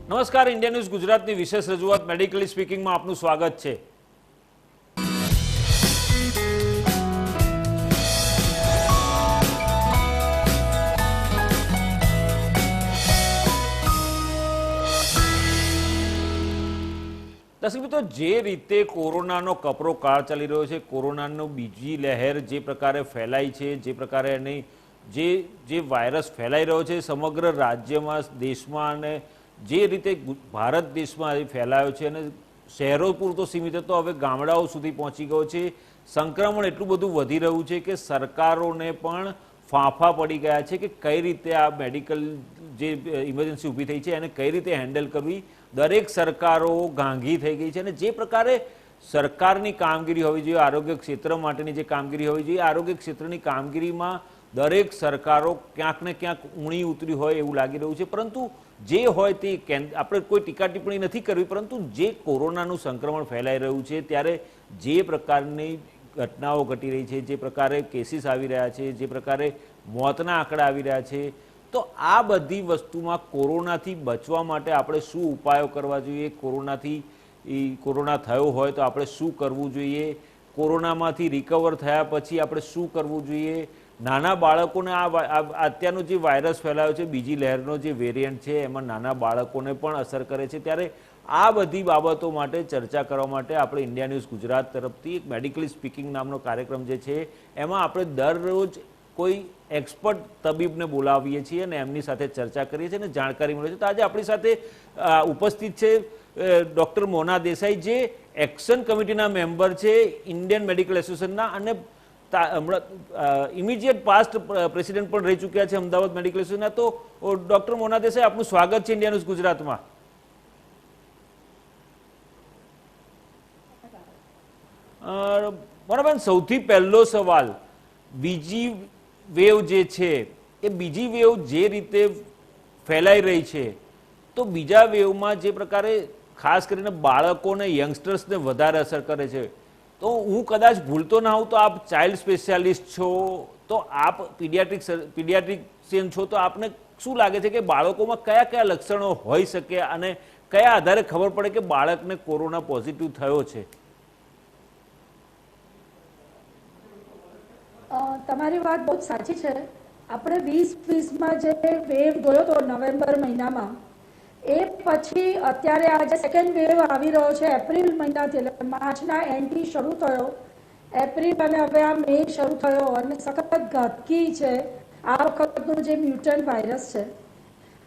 નમસ્કાર, India news ગુજરાતની વિશેષ રજૂઆત મેડિકલી સ્પીકિંગમાં આપનું સ્વાગત છે। દર્શક મિત્રો, જે રીતે કોરોનાનો કપરો કાળ ચાલી રહ્યો છે, કોરોનાનો બીજી લહેર જે પ્રકારે ફેલાઈ છે, જે પ્રકારે એની જે વાયરસ ફેલાઈ રહ્યો છે સમગ્ર રાજ્યમાં, દેશમાં, અને જે રીતે ભારત દેશમાં ફેલાયો છે અને શહેરો પૂરતો સીમિત હતો, હવે ગામડાઓ સુધી પહોંચી ગયો છે। સંક્રમણ એટલું બધું વધી રહ્યું છે કે સરકારોને પણ ફાંફા પડી ગયા છે કે કઈ રીતે આ મેડિકલ જે ઇમરજન્સી ઊભી થઈ છે એને કઈ રીતે હેન્ડલ કરવી। દરેક સરકારો ગાંગી થઈ ગઈ છે અને જે પ્રકારે સરકારની કામગીરી હોવી જોઈએ, આરોગ્ય ક્ષેત્ર માટેની જે કામગીરી હોવી જોઈએ, આરોગ્ય ક્ષેત્રની કામગીરીમાં દરેક સરકારો ક્યાંક ને ક્યાંક ઊણી ઉતરી હોય એવું લાગી રહ્યું છે। પરંતુ જે હોય તે આપણે કોઈ ટીકા ટિપ્પણી નથી કરવી, પરંતુ જે કોરોનાનું સંક્રમણ ફેલાઈ રહ્યું છે ત્યારે જે પ્રકારની ઘટનાઓ ઘટી રહી છે, જે પ્રકારે કેસીસ આવી રહ્યા છે, જે પ્રકારે મોતના આંકડા આવી રહ્યા છે, તો આ બધી વસ્તુમાં કોરોનાથી બચવા માટે આપણે શું ઉપાયો કરવા જોઈએ, કોરોના થયો હોય તો આપણે શું કરવું જોઈએ, કોરોનામાંથી રિકવર થયા પછી આપણે શું કરવું જોઈએ, નાના બાળકોને અત્યારનો જે વાયરસ ફેલાયો છે, બીજી લહેરનો જે વેરિયન્ટ છે એમાં નાના બાળકોને પણ અસર કરે છે। ત્યારે આ બધી બાબતો માટે ચર્ચા કરવા માટે આપણે ઇન્ડિયા ન્યૂઝ ગુજરાત તરફથી એક મેડિકલી સ્પીકિંગ નામનો કાર્યક્રમ જે છે એમાં આપણે દરરોજ કોઈ એક્સપર્ટ તબીબને બોલાવીએ છીએ અને એમની સાથે ચર્ચા કરીએ છીએ અને જાણકારી મળે છે। તો આજે આપણી સાથે ઉપસ્થિત છે ડૉક્ટર મોના દેસાઈ, જે એક્શન કમિટીના મેમ્બર છે ઇન્ડિયન મેડિકલ એસોસિએશનના અને ઇમિડિયેટ પાસ્ટ પ્રેસિડેન્ટ પણ રહી ચૂક્યા છે અમદાવાદ મેડિકલ એસોસિએશનના। તો ડૉક્ટર મોના દેસાઈ, આપનું સ્વાગત છે ઇન્ડિયા ન્યૂઝ ગુજરાતમાં। મોનાબેન, સૌથી પહેલો સવાલ, બીજી વેવ જે છે એ બીજી વેવ જે રીતે ફેલાઈ રહી છે, તો બીજા વેવમાં જે પ્રકારે ખાસ કરીને બાળકોને, યંગસ્ટર્સને વધારે અસર કરે છે, તો હું કદાચ ભૂલતો ના હોઉં તો આપ ચાઇલ્ડ સ્પેશિયાલિસ્ટ છો, તો આપ પીડિયાટ્રિશિયન છો, તો આપને શું લાગે છે કે બાળકોમાં કયા કયા લક્ષણો હોઈ શકે અને કયા આધારે ખબર પડે કે બાળકને કોરોના પોઝિટિવ થયો છે? તમારી વાત બહુ સાચી છે। આપણે 2020માં જે વેવ જોયો હતો નવેમ્બર મહિનામાં, એ પછી અત્યારે આ જે સેકન્ડ વેવ આવી રહ્યો છે એપ્રિલ મહિનાથી, એટલે માર્ચના એન્ડથી શરૂ થયો, એપ્રિલ અને હવે આ મે શરૂ થયો અને સખત ઘાતકી છે આ વખતનો જે મ્યુટન્ટ વાયરસ છે।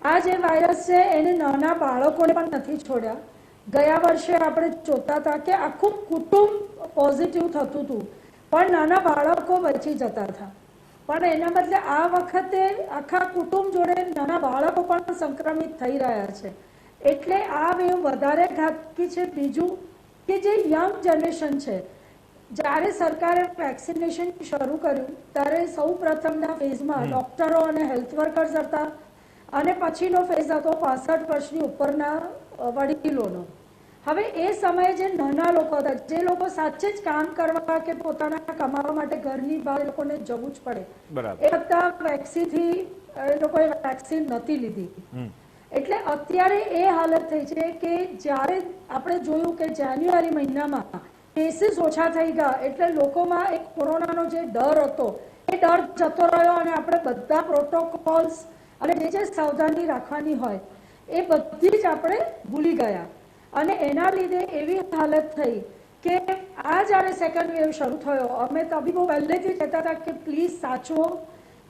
આ જે વાયરસ છે એને નાના બાળકોને પણ નથી છોડ્યા। ગયા વર્ષે આપણે જોતા હતા કે આખું કુટુંબ પોઝિટિવ થતું હતું પણ નાના બાળકો બચી જતા હતા, પણ એના બદલે આ વખતે આખા કુટુંબ જોડે નાના બાળકો પણ સંક્રમિત થઈ રહ્યા છે, એટલે આ વેવ વધારે ઘાતકી છે। બીજું કે જે યંગ જનરેશન છે, જ્યારે સરકારે વેક્સિનેશન શરૂ કર્યું ત્યારે સૌ પ્રથમના ફેઝમાં ડોક્ટરો અને હેલ્થ વર્કર્સ હતા અને પછીનો ફેઝ હતો 65 વર્ષની ઉપરના વડીલોનો। હવે એ સમયે જે નાના લોકો હતા, જે લોકો સાચે જ કામ કરવા કે પોતાના કમાવા માટે ઘરની બહાર લોકોને જવું જ પડે, એ બધા વેક્સિનથી એ લોકોએ વેક્સિન નથી લીધી, એટલે અત્યારે એ હાલત થઈ છે કે જ્યારે આપણે જોયું કે જાન્યુઆરી મહિનામાં કેસીસ ઓછા થઈ ગયા, એટલે લોકોમાં એક કોરોનાનો જે ડર હતો એ ડર જતો રહ્યો અને આપણે બધા પ્રોટોકોલ્સ અને જે સાવધાની રાખવાની હોય એ બધી જ આપણે ભૂલી ગયા અને એના લીધે એવી હાલત થઈ કે આ જ્યારે સેકન્ડ વેવ શરૂ થયો, અમે તબીબો પહેલેથી કહેતા હતા કે પ્લીઝ સાચવો,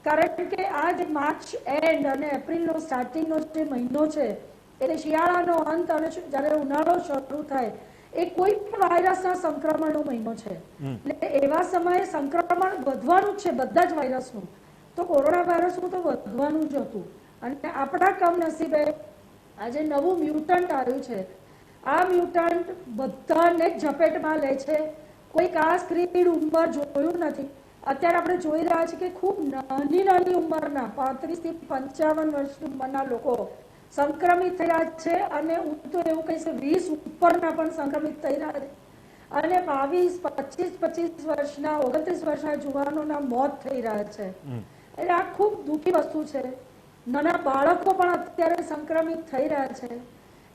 કારણ કે આ જે માર્ચ એન્ડ અને એપ્રિલનો સ્ટાર્ટિંગનો જે મહિનો છે એટલે શિયાળાનો અંત અને જ્યારે ઉનાળો શરૂ થાય એ કોઈ પણ વાયરસના સંક્રમણનો મહિનો છે, એટલે એવા સમયે સંક્રમણ વધવાનું જ છે બધા જ વાયરસનું, તો કોરોના વાયરસનું તો વધવાનું જ હતું। અને આપણા કમનસીબે આજે નવું મ્યુટન્ટ આવ્યું છે। આ મ્યુટન્ટ બધાને ઝપેટમાં લે છે, કોઈ ખાસ સ્ક્રીન ઉંમર જોયું નથી। અત્યારે આપણે જોઈ રહ્યા છીએ કે ખૂબ નાની ઉંમરના 35 થી 55 વર્ષની ઉંમરના લોકો સંક્રમિત થયા છે અને હું તો એવું કહીશ 20 ઉપરના પણ સંક્રમિત થઈ રહ્યા છે અને 22, 25 વર્ષના, 29 વર્ષના જુવાનોના મોત થઈ રહ્યા છે। એટલે આ ખૂબ દુઃખી વસ્તુ છે। નાના બાળકો પણ અત્યારે સંક્રમિત થઈ રહ્યા છે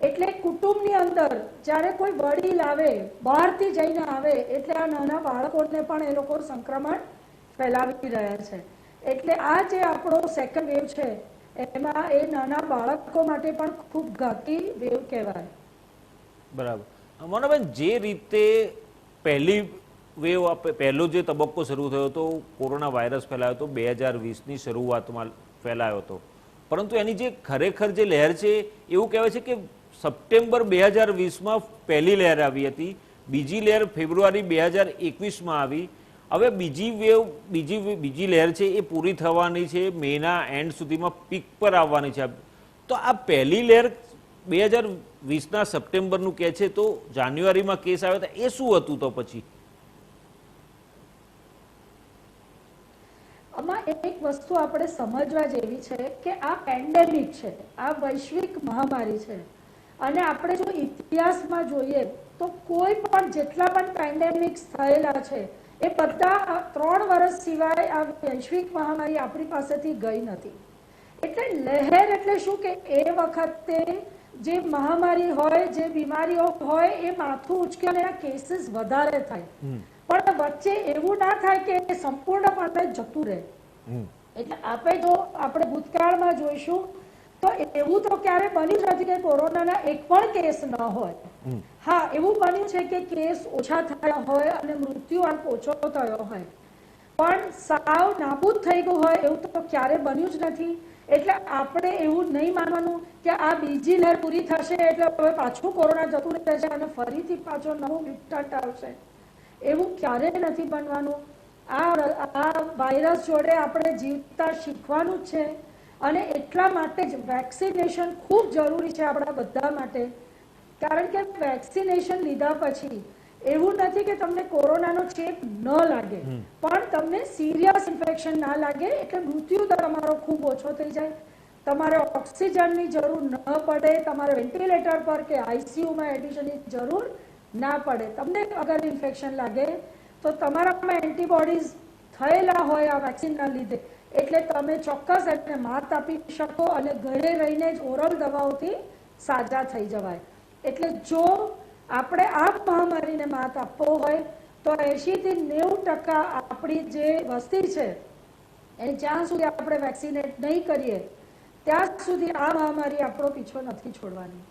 એટલે કુટુંબની અંદર જ્યારે કોઈ વડીલ આવે, બહારથી જઈને આવે, એટલે આ નાના બાળકોને પણ એ લોકો સંક્રમણ ફેલાવી રહ્યા છે. એટલે આ જે આપણો સેકન્ડ વેવ છે એમાં એ નાના બાળકો માટે પણ ખૂબ ઘાતી વેવ કહેવાય. બરાબર. મોનાબેન, જે રીતે પહેલી વેવ પહેલો જે તબક્કો શરૂ થયો હતો, કોરોના વાયરસ ફેલાયો હતો 2020ની શરૂઆતમાં ફેલાયો હતો, પરંતુ એની જે ખરેખર જે લહેર છે એવું કહેવાય છે કે સપ્ટેમ્બર 2020માં પહેલી લહેર આવી હતી, બીજી લહેર ફેબ્રુઆરી 2021માં આવી. હવે બીજી વેવ બીજી લહેર છે એ પૂરી થવાની છે, મેના એન્ડ સુધીમાં પીક પર આવવાની છે. તો આ પહેલી લહેર 2020ના સપ્ટેમ્બરનું કહે છે, તો જાન્યુઆરીમાં કેસ આવ્યા હતા, એ શું હતું? તો પછી આમાં એક વસ્તુ આપણે સમજવા જેવી છે કે આ પેન્ડેમિક છે, આ વૈશ્વિક મહામારી છે. અને આપણે જો ઇતિહાસમાં જોઈએ તો કોઈ પણ જેટલા પણ પેન્ડેમિક્સ થયેલા છે એ બધા 3 વર્ષ સિવાય આ વૈશ્વિક મહામારી આપણી પાસેથી ગઈ નથી. એટલે લહેર એટલે શું કે એ વખતે જે મહામારી હોય, જે બીમારીઓ હોય, એ માથું ઉચકે અને એના કેસીસ વધારે થાય, પણ વચ્ચે એવું ના થાય કે એ સંપૂર્ણપણે જતું રહે. એટલે આપણે ભૂતકાળમાં જોઈશું તો એવું તો ક્યારે બન્યું નથી કે કોરોનાના એક પણ કેસ ન હોય. હા, એવું બન્યું છે કે કેસ ઓછા થયા હોય અને મૃત્યુઆંક ઓછો થયો હોય, પણ સાવ નાબૂદ થઈ ગયું હોય એવું તો ક્યારે બન્યું જ નથી. એટલે આપણે એવું નહીં માનવાનું કે આ બીજી લહેર પૂરી થશે એટલે હવે પાછું કોરોના જતું રહેશે અને ફરીથી પાછો નવો મ્યુટન્ટ આવશે, એવું ક્યારેય નથી બનવાનું. આ વાયરસ જોડે આપણે જીવતા શીખવાનું જ છે અને એટલા માટે જ વેક્સિનેશન ખૂબ જરૂરી છે આપણા બધા માટે. કારણ કે વેક્સિનેશન લીધા પછી એવું નથી કે તમને કોરોનાનો ચેપ ન લાગે, પણ તમને સિરિયસ ઇન્ફેક્શન ના લાગે, એટલે મૃત્યુ દર તમારો ખૂબ ઓછો થઈ જાય, તમારે ઓક્સિજનની જરૂર ન પડે, તમારે વેન્ટિલેટર પર કે આઈસીયુમાં એડમિશનની જરૂર ના પડે. તમને અગર ઇન્ફેક્શન લાગે તો તમારામાં એન્ટીબોડીઝ થયેલા હોય આ વેક્સિનના લીધે, એટલે તમે ચોક્કસ એને માત આપી શકો અને ઘરે રહીને જ ઓરલ દવાઓથી સાજા થઈ જવાય. એટલે જો આપણે આ મહામારીને માત આપવો હોય તો 80 થી 90% આપણી જે વસ્તી છે એ જ્યાં સુધી આપણે વેક્સિનેટ નહીં કરીએ ત્યાં સુધી આ મહામારી આપણો પીછો નથી છોડવાની.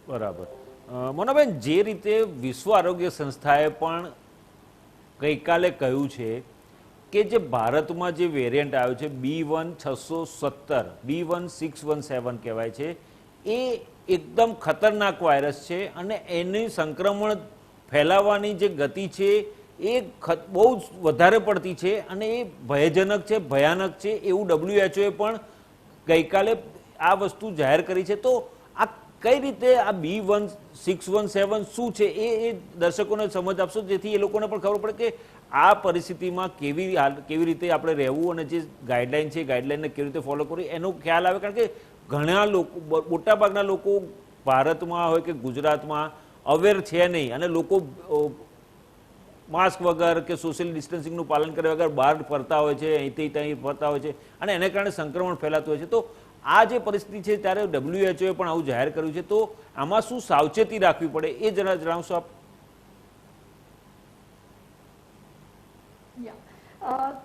બરાબર. મોનાબેન, જે રીતે વિશ્વ આરોગ્ય સંસ્થાએ પણ ગઈકાલે કહ્યું છે કે જે ભારતમાં જે વેરિયન્ટ આવ્યો છે B1617, B1617 કહેવાય છે, એ એકદમ ખતરનાક વાયરસ છે અને એની સંક્રમણ ફેલાવાની જે ગતિ છે એ બહુ વધારે પડતી છે અને એ ભયજનક છે, ભયાનક છે, એવું WHO પણ ગઈકાલે આ વસ્તુ જાહેર કરી છે. તો આ કઈ રીતે આ B1617 શું છે એ દર્શકોને સમજ આપશો, જેથી એ લોકોને પણ ખબર પડે કે આ પરિસ્થિતિમાં કેવી રીતે આપણે રહેવું અને જે ગાઈડલાઈન છે ગાઈડલાઈનને કેવી રીતે ફોલો કરવી એનો ખ્યાલ આવે. કારણ કે ઘણા લોકો, મોટાભાગના લોકો ભારતમાં હોય કે ગુજરાતમાં અવેર છે નહીં અને લોકો માસ્ક વગર કે સોશિયલ ડિસ્ટન્સિંગનું પાલન કર્યા વગર બહાર ફરતા હોય છે, અહીંથી ત્યાં ફરતા હોય છે અને એને કારણે સંક્રમણ ફેલાતું હોય છે. તો આ જે પરિસ્થિતિ છે ત્યારે WHO પણ આવું જાહેર કર્યું છે, તો આમાં શું સાવચેતી રાખવી પડે એ જરા જણાવશો આપ?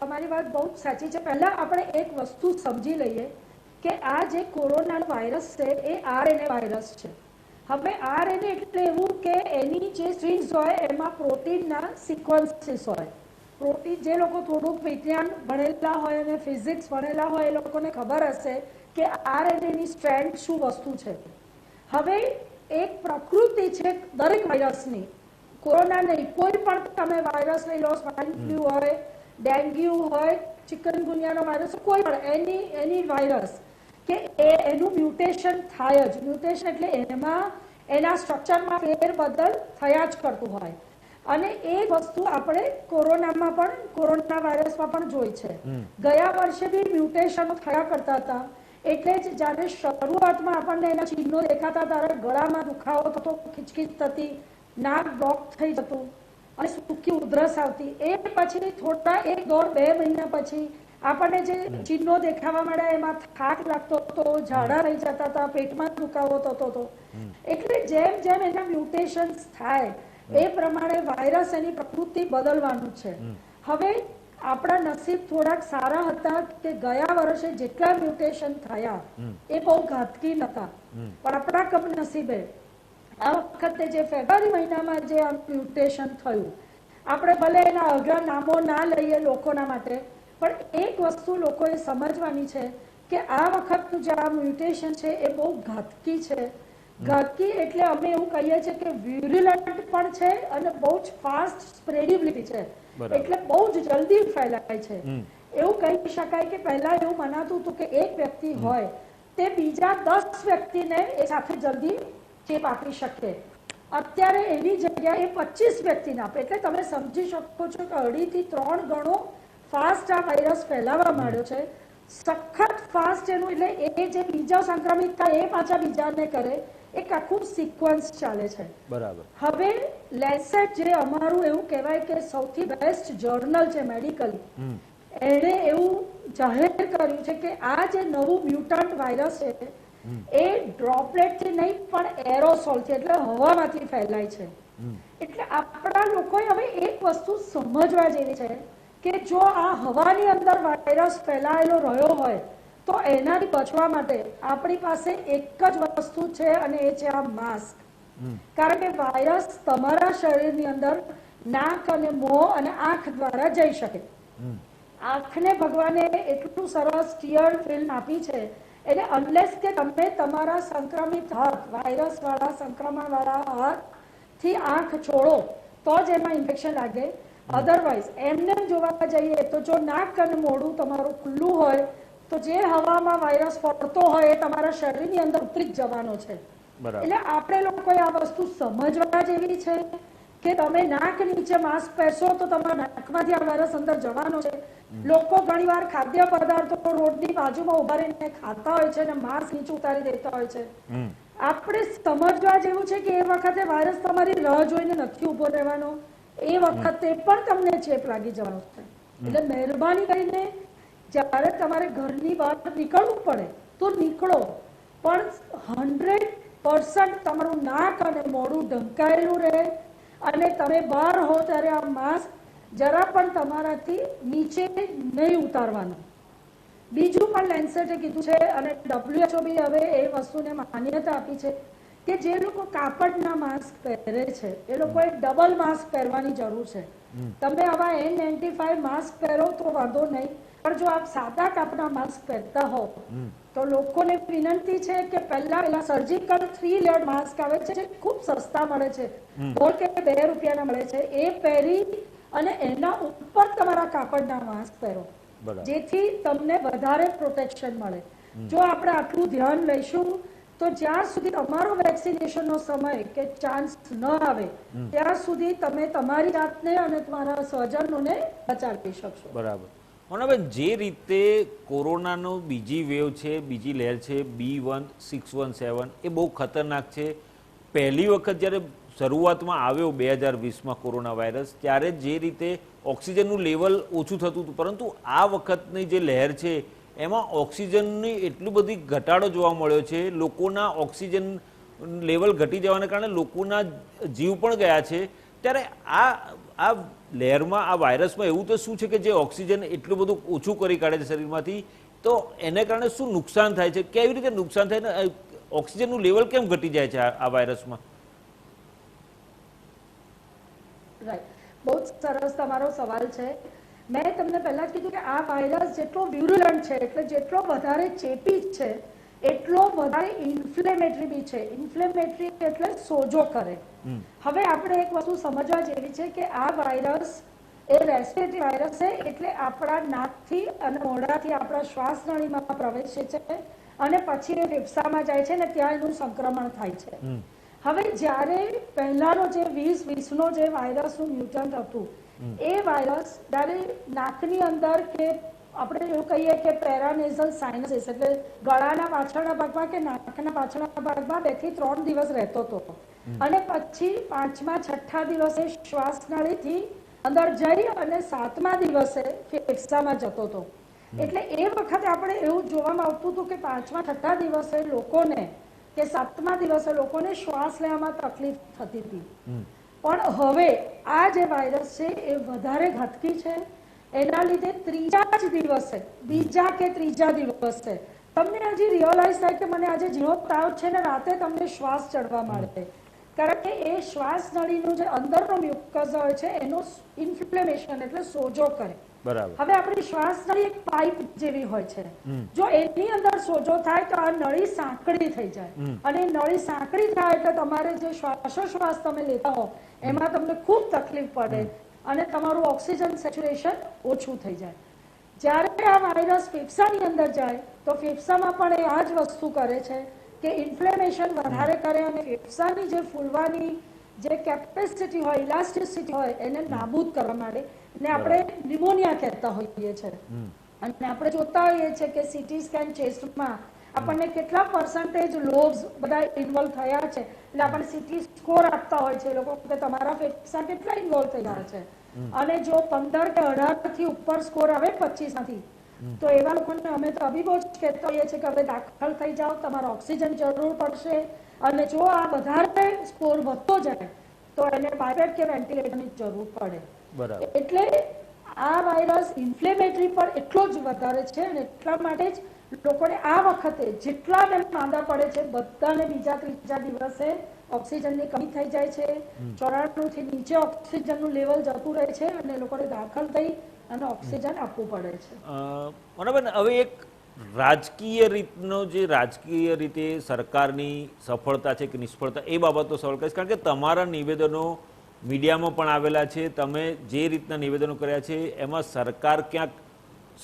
તમારી વાત બહુ સાચી છે. પહેલા આપણે એક વસ્તુ સમજી લઈએ કે આ જે કોરોના વાયરસ છે એ RNA વાયરસ છે. હવે RNA એટલે એવું કે એની જે સ્ટ્રિંગ્સ હોય એમાં પ્રોટીનના સિક્વન્સીસ હોય. પ્રોટીન, જે લોકો થોડુંક વિજ્ઞાન ભણેલા હોય અને ફિઝિક્સ ભણેલા હોય એ લોકોને ખબર હશે કે RNAની સ્ટ્રેન્ડ શું વસ્તુ છે. હવે એક પ્રકૃતિ છે દરેક વાયરસની, કોરોના નહીં, કોઈ પણ તમે વાયરસ લઈ લો, સ્વાઇન ફ્લુ હોય, ડેન્ગ્યુ હોય, ચિકનગુનિયાનો વાયરસ, કોઈ પણ એની વાયરસ કે એનું મ્યુટેશન થાય જ. મ્યુટેશન એટલે એમાં એના સ્ટ્રક્ચરમાં ફેરબદલ થયા જ કરતું હોય અને એ વસ્તુ આપણે કોરોનામાં પણ, કોરોના વાયરસમાં પણ જોઈ છે. ગયા વર્ષે બી મ્યુટેશનો થયા કરતા હતા. એટલે જ જ્યારે શરૂઆતમાં આપણને એના ચિહ્નો દેખાતા ત્યારે ગળામાં દુખાવો થતો, ખીચખીચ થતી, નાક બ્લોક થઈ જતું અને સૂકી ઉધરસ આવતી. એ પછી થોડા 1-2 મહિના પછી આપણને જે ચિહ્નો દેખાવા મળ્યા એમાં થાક લાગતો હતો, ઝાડા થઈ જતા હતા, પેટમાં દુખાવો થતો હતો. એટલે જેમ જેમ એના મ્યુટેશન્સ થાય એ પ્રમાણે વાયરસ એની પ્રકૃતિ બદલવાનું છે. હવે આપણા નસીબ થોડાક સારા હતા કે ગયા વર્ષે જેટલા મ્યુટેશન થયા એ બહુ ઘાતકી નતા, પણ આપણા કમનસીબે આ વખતે જે ફેબ્રુઆરી મહિનામાં જે આ મ્યુટેશન થયું, આપણે ભલે એના અઘરા નામો ના લઈએ લોકોના માટે, પણ એક વસ્તુ લોકોએ સમજવાની છે કે આ વખતનું જે આ મ્યુટેશન છે એ બહુ ઘાતકી છે. ઘાતકી એટલે અમે એવું કહીએ છીએ કે વિરુલન્ટ પણ છે અને બહુ જ ફાસ્ટ સ્પ્રેડિબિલિટી છે, એટલે બહુ જ જલ્દી ફેલાય છે. એવું કહી શકાય કે પહેલા એવું મનાતું હતું કે એક વ્યક્તિ હોય તે બીજા 10 વ્યક્તિને એ સાથે જલ્દી ચેપ આપી શકે. અત્યારે એની જગ્યાએ 25 વ્યક્તિને આપે, એટલે તમે સમજી શકો છો કે 2 થી 3 ગણો ફાસ્ટ આ વાયરસ ફેલાવા માંડ્યો છે. સખત ફાસ્ટ એનું, એટલે એ જે બીજા સંક્રમિત થાય એ પાછા બીજાને કરે, એક આખું સિક્વન્સ ચાલે છે. બરાબર. હવે લેન્સેટ જે અમારું એવું કહેવાય કે સૌથી બેસ્ટ જર્નલ છે મેડિકલી, એણે એવું જાહેર કર્યું છે કે આ જે નવું મ્યુટન્ટ વાયરસ છે એ ડ્રોપલેટ થી નહીં પણ એરોસોલ છે, એટલે હવામાંથી ફેલાય છે. એટલે આપણા લોકોએ હવે એક વસ્તુ સમજવા જેવી છે કે જો આ હવાની અંદર વાયરસ ફેલાયેલો રહ્યો હોય તો એનાથી બચવા માટે આપણી પાસે એક જ વસ્તુ છે અને એ છે આ માસ્ક. કારણ કે વાયરસ તમારા શરીરની અંદર નાક અને મોં અને આંખ દ્વારા જઈ શકે. આંખને ભગવાને એટલું સરસ સ્ટીયર્ડ ફિલ્મ આપી છે, એટલે અનલેસ કે તમે તમારા સંક્રમિત હાથ, વાયરસ વાળા સંક્રમણ વાળા હાથથી આંખ છોડો તો જ એમાં ઇન્ફેક્શન લાગે. અધરવાઇઝ એમને જોવા જઈએ તો જો નાક અને મોઢું તમારું ખુલ્લું હોય તો જે હવામાં વાયરસ ફરતો હોય એ તમારા શરીરની અંદર ઉતરી જ જવાનો છે. એટલે આપણે લોકોએ આ વસ્તુ સમજવા જેવી છે કે તમે નાક નીચે માસ્ક પહેરશો તો તમારા નાકમાંથી આ વાયરસ અંદર જવાનો છે. લોકો ઘણીવાર ખાદ્ય પદાર્થો રોડની બાજુમાં ઉભા રહીને ખાતા હોય છે અને માસ્ક નીચે ઉતારી દેતા હોય છે. આપણે સમજવા જેવું છે કે એ વખતે વાયરસ તમારી રાહ જોઈને નથી ઉભો રહેવાનો, એ વખતે પણ તમને ચેપ લાગી જવાનો છે. એટલે મહેરબાની કરીને જ્યારે તમારે ઘરની બહાર નીકળવું પડે તો નીકળો, પણ 100% તમારું નાક અને મોઢું ઢંકાયેલું રહે અને તમે બહાર હો ત્યારે આ માસ્ક જરા પણ તમારાથી નીચે નહીં ઉતારવાનું. બીજું પણ લેન્સેટે કીધું છે અને WHO બી હવે એ વસ્તુને માન્યતા આપી છે કે જે લોકો કાપડના માસ્ક પહેરે છે એ લોકોએ ડબલ માસ્ક પહેરવાની જરૂર છે. તમે આવા N95 માસ્ક પહેરો તો વાંધો નહીં, પણ જો આપ સાદા કાપડના માસ્ક પહેરતા હો તો લોકોને વિનંતી છે કે પહેલા સર્જિકલ 3 લેયર માસ્ક આવે છે જે ખૂબ સસ્તા મળે છે, બોલ કે 2 રૂપિયાના મળે છે, એ પહેરી અને એના ઉપર તમારા કાપડના માસ્ક પહેરો, જેથી તમને વધારે પ્રોટેક્શન મળે. જો આપણે આટલું ધ્યાન લઈશું તો જ્યાં સુધી તમારો વેક્સિનેશનનો સમય કે ચાન્સ ન આવે ત્યાં સુધી તમે તમારી જાતને અને તમારા સ્વજનોને બચાવી શકશો. બરાબર. મોનાબેન, જે રીતે કોરોનાનો બીજી વેવ છે, બીજી લહેર છે, B1617, એ બહુ ખતરનાક છે. પહેલી વખત જ્યારે શરૂઆતમાં આવ્યો 2020માં કોરોના વાયરસ, ત્યારે જે રીતે ઓક્સિજનનું લેવલ ઓછું થતું હતું, પરંતુ આ વખતની જે લહેર છે એમાં ઓક્સિજનની એટલું બધી ઘટાડો જોવા મળ્યો છે. લોકોના ઓક્સિજન લેવલ ઘટી જવાને કારણે લોકોના જીવ પણ ગયા છે. ત્યારે આ લહેરમાં, આ વાયરસમાં એવું તો શું છે કે જે ઓક્સિજન એટલું બધું ઓછું કરી કાઢે છે શરીરમાંથી, તો એને કારણે શું નુકસાન થાય છે? કેવી રીતે નુકસાન થાય ને ઓક્સિજનનું લેવલ કેમ ઘટી જાય છે આ વાયરસમાં? રાઈટ, બહુ સરસ તમારો સવાલ છે. મેં તમને પહેલા જ કીધું કે આ વાયરસ જેટલો વિરુલન્ટ છે, એટલે જેટલો વધારે ચેપી છે એટલો વધારે ઇન્ફ્લેમેટરી બી છે. ઇન્ફ્લેમેટરી એટલે સોજો કરે. હવે આપણે એક વસ્તુ સમજવા જેવી છે કે આ વાયરસ એ રેસ્પિરેટરી વાયરસ છે, એટલે આપણા નાકથી અને મોઢાથી આપણા શ્વાસ નળીમાં પ્રવેશે છે અને પછી એ ફેફસામાં જાય છે ને ત્યાં એનું સંક્રમણ થાય છે. હવે જ્યારે પહેલાનો જે 2020નો જે વાયરસનું મ્યુટન્ટ હતું, એ વાયરસ જ્યારે નાકની અંદર કે આપણે એવું કહીએ કે પેરાનેઝલ સાઇનસીસ એટલે ગળાના પાછળના ભાગમાં કે નાકના પાછળના ભાગમાં 2 થી 3 દિવસ રહેતો હતો અને પછી 5મા 6ઠા દિવસે શ્વાસ નળીથી અંદર જઈ અને 7મા દિવસે ફેફસામાં જતો હતો. એટલે એ વખતે આપણે એવું જોવામાં આવતું હતું કે 5મા 6ઠા દિવસે લોકોને કે 7મા દિવસે લોકોને શ્વાસ લેવામાં તકલીફ થતી હતી. પણ હવે આ જે વાયરસ છે એ વધારે ઘાતકી છે. એના લીધે ત્રીજા જ દિવસે, બીજા કે ત્રીજા દિવસે તમને હજી રિયલાઇઝ થાય કે મને આજે ઝીણો તાવ છે ને રાતે તમને શ્વાસ ચડવા માંડે. કારણ કે એ શ્વાસ નળીનું જે અંદરનો મ્યુકસ હોય છે એનું ઇન્ફ્લેમેશન એટલે સોજો કરે. બરાબર. હવે આપણી શ્વાસ નળી એક પાઇપ જેવી હોય છે. જો એની અંદર સોજો થાય તો આ નળી સાંકડી થઈ જાય, અને નળી સાંકડી થાય એટલે તમારે જે શ્વાસોશ્વાસ તમે લેતા હો એમાં તમને ખૂબ તકલીફ પડે અને તમારું ઓક્સિજન સેચ્યુરેશન ઓછું થઈ જાય. જ્યારે આ વાયરસ ફેફસાની અંદર જાય તો ફેફસામાં પણ એ આ જ વસ્તુ કરે છે કે ઇન્ફ્લેમેશન વધારે કરે અને ફેફસાની જે ફૂલવાની જે કેપેસિટી હોય, ઇલાસ્ટિસિટી હોય એને નાબૂદ કરવા માંડે ને આપણે ન્યુમોનિયા કહેતા હોઈએ છીએ. અને આપણે જોતા હોઈએ છીએ કે સીટી સ્કેન ચેસ્ટમાં આપણને કેટલા % લોબ્સ બધા ઇન્વોલ્વ થયા છે એટલે આપણને સીટી સ્કોર આપતા હોય છે લોકો કે તમારા ફેફસા કેટલા ઇન્વોલ્વ થયા છે. અને જો 15 કે 18 થી ઉપર સ્કોર આવે 25 માંથી તો એવા લોકોને અમે તબીબો જ કહેતા હોઈએ છીએ કે હવે દાખલ થઈ જાઓ, તમારે ઓક્સિજન જરૂર પડશે. અને જો આ વધારે સ્કોર વધતો જાય તો એને બાયપેપ કે વેન્ટિલેટરની જરૂર પડે. એટલે આ વાયરસ ઇન્ફ્લેમેટરી પણ એટલો જ વધારે છે અને એટલા માટે જ લોકોને આ વખતે જેટલા માંદા પડે છે બધાને બીજા ત્રીજા દિવસે ઓક્સિજનની કમી થઈ જાય છે. 94 થી નીચે ઓક્સિજનનું લેવલ જતું રહે છે અને લોકોને દાખલ થઈ અને ઓક્સિજન આપવું પડે છે. બરાબર. હવે એક રાજકીય રીતનો જે રાજકીય રીતે સરકારની સફળતા છે કે નિષ્ફળતા એ બાબતનો સવાલ કરીશ, કારણ કે તમારા નિવેદનો મીડિયામાં પણ આવેલા છે. તમે જે રીતના નિવેદનો કર્યા છે એમાં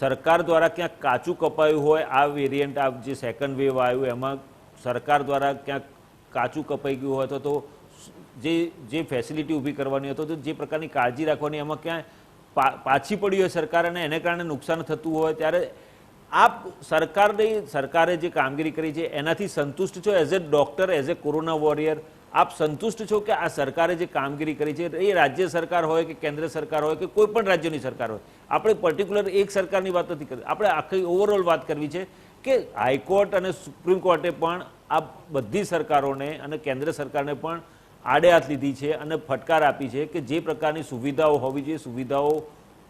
સરકાર દ્વારા ક્યાંક કાચું કપાયું હોય. આ વેરિયન્ટ આ જે સેકન્ડ વેવ આવ્યું એમાં સરકાર દ્વારા ક્યાંક કાચું કપાઈ ગયું હોય તો જે ફેસિલિટી ઊભી કરવાની હતો તો જે પ્રકારની કાળજી રાખવાની એમાં ક્યાંય પાછી પડી હોય સરકાર અને એને કારણે નુકસાન થતું હોય, ત્યારે આપ સરકારે જે કામગીરી કરી છે એનાથી સંતુષ્ટ છો? As a doctor, as a corona warrior આપ સંતુષ્ટ છો કે આ સરકારે જે કામગીરી કરી છે એ રાજ્ય સરકાર હોય કે કેન્દ્ર સરકાર હોય કે કોઈ પણ રાજ્યની સરકાર હોય, આપણે પર્ટિક્યુલર એક સરકારની વાત નથી કરવી, આપણે આખી ઓવરઓલ વાત કરવી છે કે હાઈકોર્ટ અને સુપ્રીમ કોર્ટે પણ આ બધી સરકારોને અને કેન્દ્ર સરકારને પણ આડે હાથ લીધી છે અને ફટકાર આપી છે કે જે પ્રકારની સુવિધાઓ હોવી જોઈએ સુવિધાઓ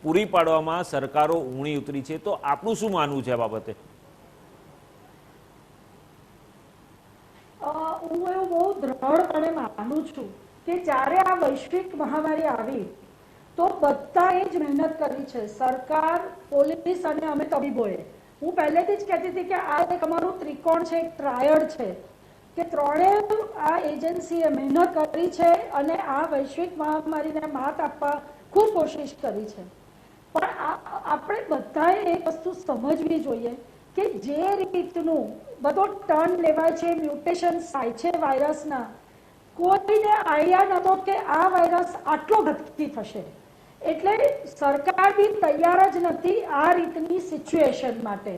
પૂરી પાડવામાં સરકારો ઊણી ઉતરી છે. તો આપનું શું માનવું છે આ બાબતે? હું એવું બહુ દ્રઢપણે માનું છું કે જ્યારે આ વૈશ્વિક મહામારી આવી તો બધાએ જ મહેનત કરી છે, સરકાર, પોલીસ અને અમે તબીબોએ. હું પહેલેથી જ કહેતી હતી કે આ એક અમારું ત્રિકોણ છે, એક ટ્રાયડ છે કે ત્રણેય આ એજન્સીએ મહેનત કરી છે અને આ વૈશ્વિક મહામારીને માત આપવા ખૂબ કોશિશ કરી છે. પણ આપણે બધાએ એક વસ્તુ સમજવી જોઈએ કે જે રીતનું બધો ટર્ન લેવાય છે, મ્યુટેશન થાય છે વાયરસના, કોઈને આઈડિયા નહોતો કે આ વાયરસ આટલો ઘાતકી થશે. એટલે સરકાર બી તૈયાર જ નથી આ રીતની સિચ્યુએશન માટે.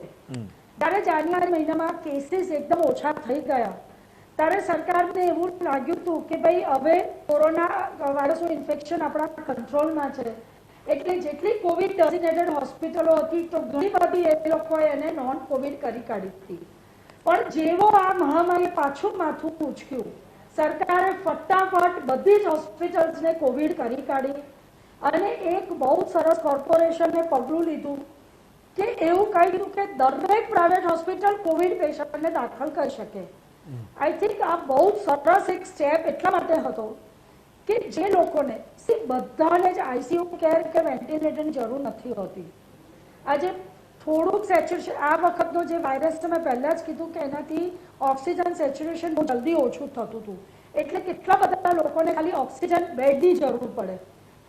ત્યારે જાન્યુઆરી મહિનામાં કેસીસ એકદમ ઓછા થઈ ગયા ત્યારે સરકારને એવું લાગ્યું હતું કે ભાઈ હવે કોરોના વાયરસનું ઇન્ફેક્શન આપણા કંટ્રોલમાં છે એટલે જેટલી કોવિડ ડેઝિગ્નેટેડ હોસ્પિટલો હતી તો ઘણી બધી એ લોકોએ એને નોન કોવિડ કરી કાઢી હતી. પણ જેવો આ મહામારી પાછું માથું ઉચક્યું, સરકારે ફટાફટ બધી જ હોસ્પિટલ્સને કોવિડ કરી કાઢી અને એક બહુ સરસ કોર્પોરેશને પગલું લીધું કે એવું કહ્યું કે દરેક પ્રાઇવેટ હોસ્પિટલ કોવિડ પેશન્ટને દાખલ કરી શકે. આઈ થિંક આ બહુ સરસ એક સ્ટેપ એટલા માટે હતો કે જે લોકોને બધાને જ આઈસીયુ કેર કે વેન્ટિલેટરની જરૂર નથી હોતી. આજે થોડુંક સેચ્યુરેશન આ વખતનો જે વાયરસ છે મેં પહેલાં જ કીધું કે એનાથી ઓક્સિજન સેચ્યુરેશન બહુ જલ્દી ઓછું થતું હતું એટલે કેટલા બધા લોકોને ખાલી ઓક્સિજન બેડની જરૂર પડે.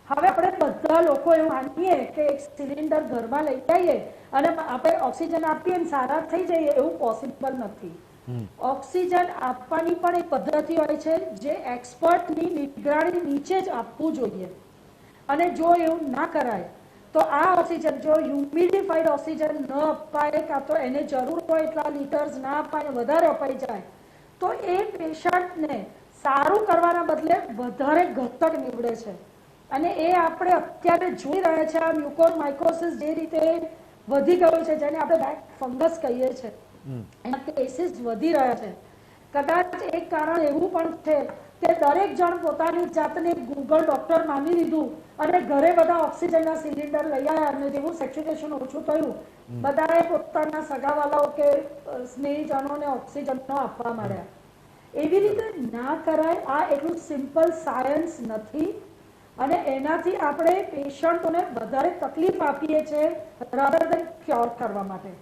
હવે આપણે બધા લોકો એવું માનીએ કે એક સિલિન્ડર ઘરમાં લઈ જઈએ અને આપણે ઓક્સિજન આપીએ અને સારા થઈ જઈએ એવું પોસિબલ નથી. ઓક્સિજન આપવાની પણ એક પદ્ધતિ હોય છે જે એક્સપર્ટની નિગરાણી નીચે જ આપવું જોઈએ અને જો એવું ના કરાય તો આ ઓક્સિજન જો હ્યુમિડિફાઈડ ઓક્સિજન ન અપાય કાં તો એને જરૂર હોય એટલા લીટર્સ ના અપાય વધારે અપાઈ જાય તો એ પેશન્ટને સારું કરવાના બદલે વધારે ઘાતક નીવડે છે. અને એ આપણે અત્યારે જોઈ રહ્યા છે આ મ્યુકોરમાઇકોસિસ જે રીતે વધી ગયું છે, જેને આપણે બેક ફંગસ કહીએ છીએ, એના કેસીસ વધી રહ્યા છે. કદાચ એક કારણ એવું પણ છે કે દરેક જણ પોતાની જાતને ગૂગલ ડોક્ટર માની લીધું અને ઘરે બધા ઓક્સિજનના સિલિન્ડર લઈ આવ્યા અને જેવું સેચ્યુરેશન ઓછું થયું બધાએ પોતાના સગાવાલાઓ કે સ્નેહીજનોને ઓક્સિજનો આપવા માંડ્યા. એવી રીતે ના કરાય. આ એટલું સિમ્પલ સાયન્સ નથી અને એનાથી આપણે પેશન્ટોને વધારે તકલીફ આપીએ છીએ રાધર દેન ક્યોર કરવા માટે.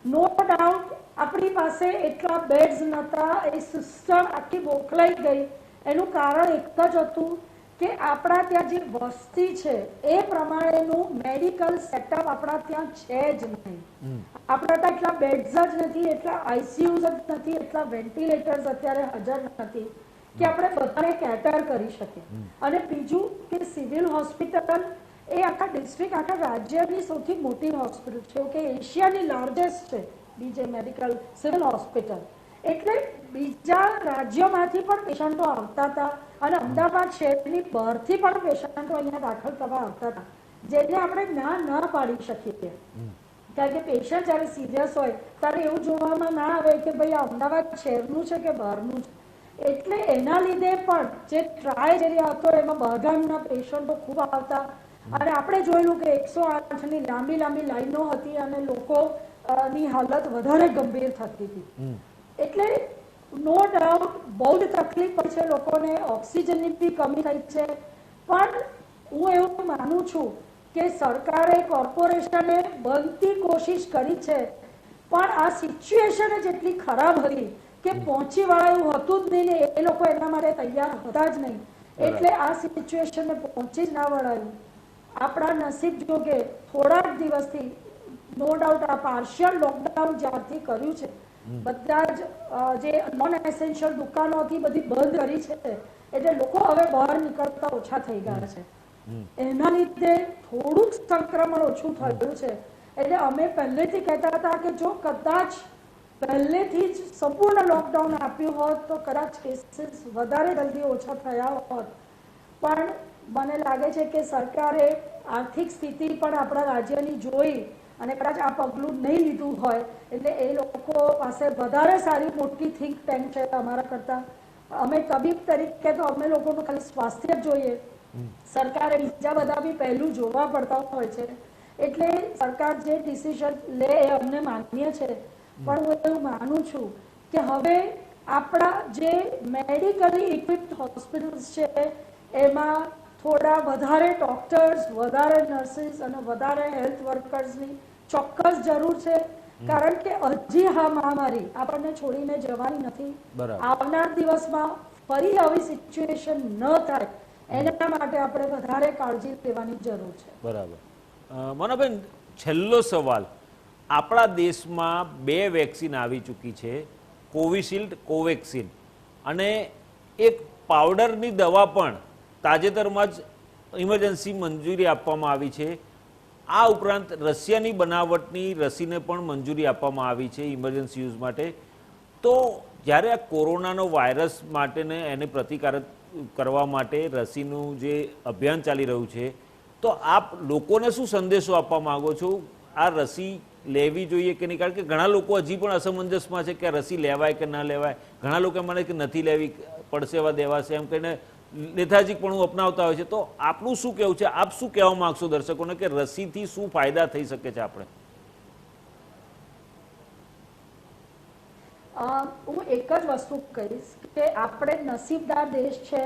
નો ડાઉટ આપણી પાસે એટલા બેડ્સ નહોતા, એ સિસ્ટમ આખી બોખલાઈ ગઈ. એનું કારણ એક જ હતું કે આપણા ત્યાં જે વસ્તી છે એ પ્રમાણેનું મેડિકલ સેટઅપ આપણા ત્યાં છે જ નહીં. આપણા ત્યાં એટલા બેડ્સ જ નથી, એટલા આઈસીયુ જ નથી, એટલા વેન્ટિલેટર્સ અત્યારે હાજર નથી કે આપણે બધાને કેટર કરી શકીએ. અને બીજું કે સિવિલ હોસ્પિટલ એ આખા ડિસ્ટ્રિક્ટ, આખા રાજ્યની સૌથી મોટી હોસ્પિટલ છે કે એશિયાની લાર્જેસ્ટ છે બીજે મેડિકલ સિવિલ હોસ્પિટલ. એટલે બીજા રાજ્યોમાંથી પણ પેશન્ટો આવતા હતા અને અમદાવાદ શહેરની બહારથી પણ પેશન્ટો અહીંયા દાખલ થવા આવતા હતા, જેને આપણે ના પાડી શકીએ. કારણ કે પેશન્ટ જ્યારે સિરિયસ હોય ત્યારે એવું જોવામાં ના આવે કે ભાઈ અમદાવાદ શહેરનું છે કે બહારનું છે. એટલે એના લીધે પણ જે ટ્રાયલ એરિયા હતો એમાં બહારગામના પેશન્ટો ખૂબ આવતા અને આપણે જોયેલું કે 108ની લાંબી લાઈનો હતી અને લોકોની હાલત વધારે ગંભીર થતી હતી. એટલે નો ડાઉટ બહુ જ તકલીફ પડી છે લોકોને, ઓક્સિજનની બી કમી થઈ છે. પણ હું એવું માનું છું કે સરકારે, કોર્પોરેશને બનતી કોશિશ કરી છે, પણ આ સિચ્યુએશન જ એટલી ખરાબ હતી કે પહોંચી વાળા એવું હતું જ નહીં ને એ લોકો એના માટે તૈયાર હતા જ નહીં. એટલે આ સિચ્યુએશનને પહોંચી જ ના વળાયું. આપણા નસીબ જોગે થોડાક દિવસથી નો ડાઉટ આ પાર્શિયલ લોકડાઉન જ્યારથી કર્યું છે, બધા જ જે નોન એસેન્શિયલ દુકાનો હતી બધી બંધ કરી છે, એટલે લોકો હવે બહાર નીકળતા ઓછા થઈ ગયા છે. એના લીધે થોડુંક સંક્રમણ ઓછું થયું છે. એટલે અમે પહેલેથી કહેતા હતા કે જો કદાચ પહેલેથી જ સંપૂર્ણ લોકડાઉન આપ્યું હોત તો કદાચ કેસીસ વધારે જલ્દી ઓછા થયા હોત. પણ મને લાગે છે કે સરકારે આર્થિક સ્થિતિ પણ આપણા રાજ્યની જોઈ અને કદાચ આ પગલું નહીં લીધું હોય એટલે એ લોકો પાસે વધારે સારી મોટી થિંક ટેન્ક છે અમારા કરતાં. અમે તબીબ તરીકે તો અમે લોકોનું ખાલી સ્વાસ્થ્ય જ જોઈએ, સરકારે બીજા બધા બી પહેલું જોવા પડતા હોય છે. એટલે સરકાર જે ડિસિઝન લે એ અમને માન્ય છે. પણ હું એવું માનું છું કે હવે આપણા જે મેડિકલી ઇક્વિપ્ડ હોસ્પિટલ્સ છે એમાં થોડા વધારે ડોક્ટર્સ, વધારે નર્સિસ અને વધારે હેલ્થ વર્કર્સની ચોક્કસ જરૂર છે. કારણ કે હજી આ મહામારી આપણને છોડીને જવાની નથી. આવનાર દિવસમાં ફરી આવી સિચ્યુએશન ન થાય એના માટે આપણે વધારે કાળજી લેવાની જરૂર છે. બરાબર. મોનાબેન, છેલ્લો સવાલ. આપણા દેશમાં 2 વેક્સિન આવી ચૂકી છે, કોવિશિલ્ડ, કોવેક્સિન, અને એક પાવડરની દવા પણ તાજેતરમાં જ ઇમરજન્સી મંજૂરી આપવામાં આવી છે. આ ઉપરાંત રશિયાની બનાવટની રસીને પણ મંજૂરી આપવામાં આવી છે ઇમરજન્સી યુઝ માટે. તો જ્યારે આ કોરોનાનો વાયરસ માટેને એને પ્રતિકારક કરવા માટે રસીનું જે અભિયાન ચાલી રહ્યું છે, તો આપ લોકોને શું સંદેશો આપવા માંગો છો? આ રસી લેવી જોઈએ કે નહીં? કારણ કે ઘણા લોકો હજી પણ અસમંજસમાં છે કે આ રસી લેવાય કે ના લેવાય. ઘણા લોકો મને કે નથી લેવી, પડશે એવા દેવાશે એમ કહીને લેથાર્જિકપણું અપનાવતા હોય છે. તો આપનું શું કહેવું છે? આપ શું કહેવા માંગશો દર્શકોને કે રસીથી શું ફાયદા થઈ શકે છે આપણે? હું એક જ વસ્તુ કહીશ કે આપણે નસીબદાર દેશ છે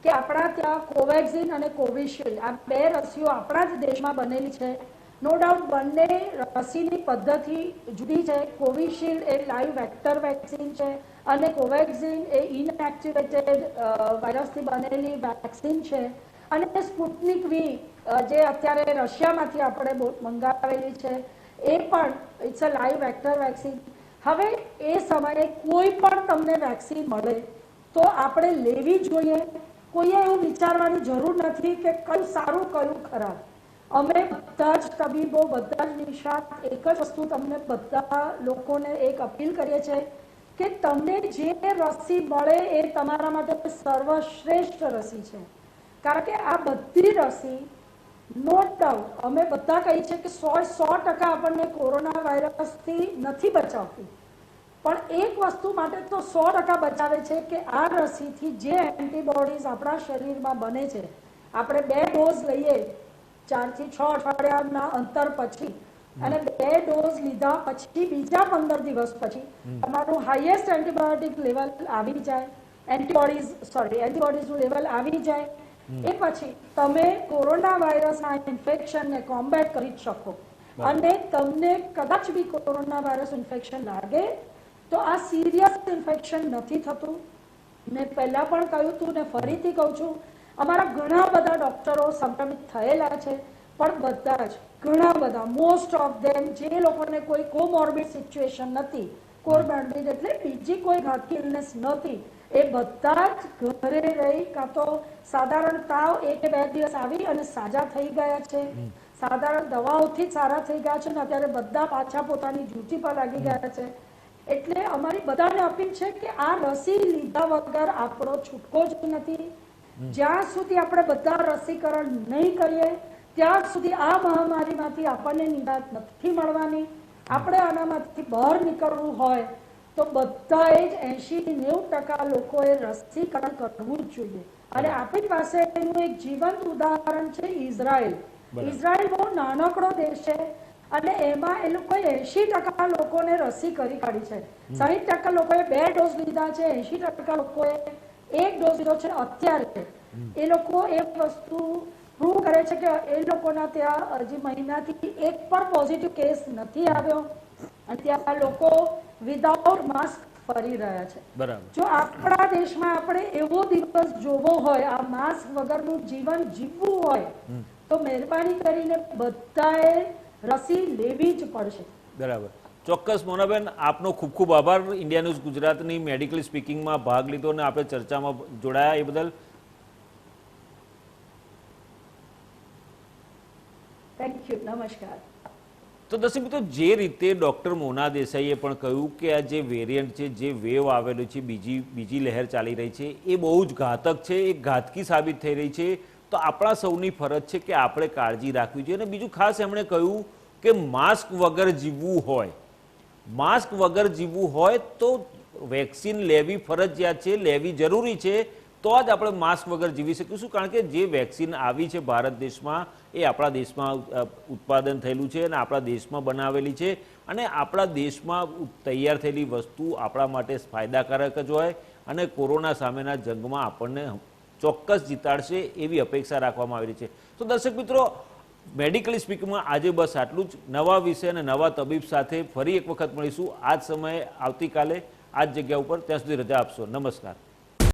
કે આપણા ત્યાં કોવેક્સિન અને કોવિશિલ્ડ આ 2 રસીઓ આપણા જ દેશમાં બનેલી છે. નો ડાઉટ બંને રસીની પદ્ધતિ જુદી છે. કોવિશિલ્ડ એ લાઈવ વેક્ટર વેક્સિન છે અને કોવેક્સિન એ ઇનએક્ટિવેટેડ વાયરસથી બનેલી વેક્સિન છે. અને સ્પુટનિક વી જે અત્યારે રશિયામાંથી આપણે મંગાવેલી છે એ પણ it's a live vector vaccine. હવે એ સમયે કોઈ પણ તમને વેક્સિન મળે તો આપણે લેવી જોઈએ. કોઈએ એવું વિચારવાની જરૂર નથી કે કયું સારું કયું ખરાબ. અમે બધા જ તબીબો, બધા જ નિષ્ણાત એક જ વસ્તુ તમને બધા લોકોને એક અપીલ કરીએ છીએ કે તમને જે રસી મળે એ તમારા માટે સર્વશ્રેષ્ઠ રસી છે. કારણ કે આ બધી રસી નો ડાઉટ અમે બધા કહીએ છીએ કે 100% આપણને કોરોના વાયરસથી નથી બચાવતી, પણ એક વસ્તુ માટે તો 100% બચાવે છે કે આ રસીથી જે એન્ટીબોડીઝ આપણા શરીરમાં બને છે, આપણે 2 ડોઝ લઈએ 4 થી 6 અઠવાડિયાના અંતર પછી અને 2 ડોઝ લીધા પછી બીજા 15 દિવસ પછી તમારું હાઈએસ્ટ એન્ટીબાયોટિક લેવલ આવી જાય, એન્ટીબોડીઝનું લેવલ આવી જાય, એ પછી તમે કોરોના વાયરસના ઇન્ફેક્શનને કોમ્બેટ કરી શકો. અને તમને કદાચ બી કોરોના વાયરસ ઇન્ફેક્શન લાગે તો આ સિરિયસ ઇન્ફેક્શન નથી થતું. મેં પહેલા પણ કહ્યું હતું ને ફરીથી કહું છું, અમારા ઘણા બધા ડોક્ટરો સંક્રમિત થયેલા છે, પણ બધા જ ઘણા બધા મોસ્ટ ઓફ ધેમ જે લોકોને કોઈ કોમોર્બિડ સિચ્યુએશન નથી, કોમોર્બિડ એટલે બીજી કોઈ ઘાતકી ઇલનેસ નથી, એ બધા જ ઘરે રહી કાં તો સાધારણ તાવ 1 કે 2 દિવસ આવી અને સાજા થઈ ગયા છે, સાધારણ દવાઓથી જ સારા થઈ ગયા છે, અને અત્યારે બધા પાછા પોતાની ડ્યુટી પર લાગી ગયા છે. એટલે અમારી બધાને અપીલ છે કે આ રસી લીધા વગર આપણો છૂટકો જ નથી. જ્યાં સુધી આપણે બધા રસીકરણ નહીં કરીએ ત્યાં સુધી આ મહામારીમાંથી આપણને નિરાત નથી મળવાની. આપણે આનામાંથી બહાર નીકળવું હોય તો બધાએ જ 80-90% લોકોએ રસીકરણ કરવું જ જોઈએ. અને આપણી પાસે એનું એક જીવંત ઉદાહરણ છે ઇઝરાયલ. ઇઝરાયલ બહુ નાનકડો દેશ છે અને એમાં એ લોકોએ 80% લોકોને રસી કરી કાઢી છે. 60% લોકોએ 2 ડોઝ લીધા છે, 80% લોકોએ 1 ડોઝ લીધો છે. અત્યારે એ લોકો એ વસ્તુ પ્રૂવ કરે છે કે એ લોકોના ત્યાં હજી મહિનાથી એક પણ પોઝિટિવ કેસ નથી આવ્યો અને ત્યાં લોકો વિધાઉટ માસ્ક ફરી રહ્યા છે. બરાબર. જો આપણા દેશમાં આપણે એવો દિવસ જોવો હોય, આ માસ્ક વગરનું જીવન જીવવું હોય, તો મહેરબાની કરીને બધાએ રસી લેવી જ પડશે. બરાબર, ચોક્કસ. મોનાબેન, આપનો ખૂબ ખૂબ આભાર ઇન્ડિયા ન્યૂઝ ગુજરાતની મેડિકલ સ્પીકિંગમાં ભાગ લીધો અને આપણે ચર્ચામાં જોડાયા એ બદલ. Thank you. નમસ્કાર. તો દર્શક મિત્રો, જે રીતે ડૉક્ટર મોના દેસાઈએ પણ કહ્યું કે આ જે વેરિયન્ટ છે, જે વેવ આવેલું છે, બીજી લહેર ચાલી રહી છે, એ બહુ જ ઘાતક છે, એ ઘાતકી સાબિત થઈ રહી છે. તો આપણા સૌની ફરજ છે કે આપણે કાળજી રાખવી જોઈએ. અને બીજું ખાસ એમણે કહ્યું કે માસ્ક વગર જીવવું હોય તો વેક્સિન લેવી ફરજિયાત છે, લેવી જરૂરી છે, તો જ આપણે માસ્ક વગર જીવી શકીશું. કારણ કે જે વેક્સિન આવી છે ભારત દેશમાં, એ આપણા દેશમાં ઉત્પાદન થયેલું છે અને આપણા દેશમાં બનાવેલી છે. અને આપણા દેશમાં તૈયાર થયેલી વસ્તુ આપણા માટે ફાયદાકારક જ હોય અને કોરોના સામેના જંગમાં આપણને ચોક્કસ જીતાડશે એવી અપેક્ષા રાખવામાં આવી રહી છે. તો દર્શક મિત્રો, મેડિકલ સ્પીકમાં આજે બસ આટલું જ. નવા વિષય અને નવા તબીબ સાથે ફરી એક વખત મળીશું આ જ સમયે આવતીકાલે આ જ જગ્યા ઉપર. ત્યાં સુધી રજા આપશો. નમસ્કાર.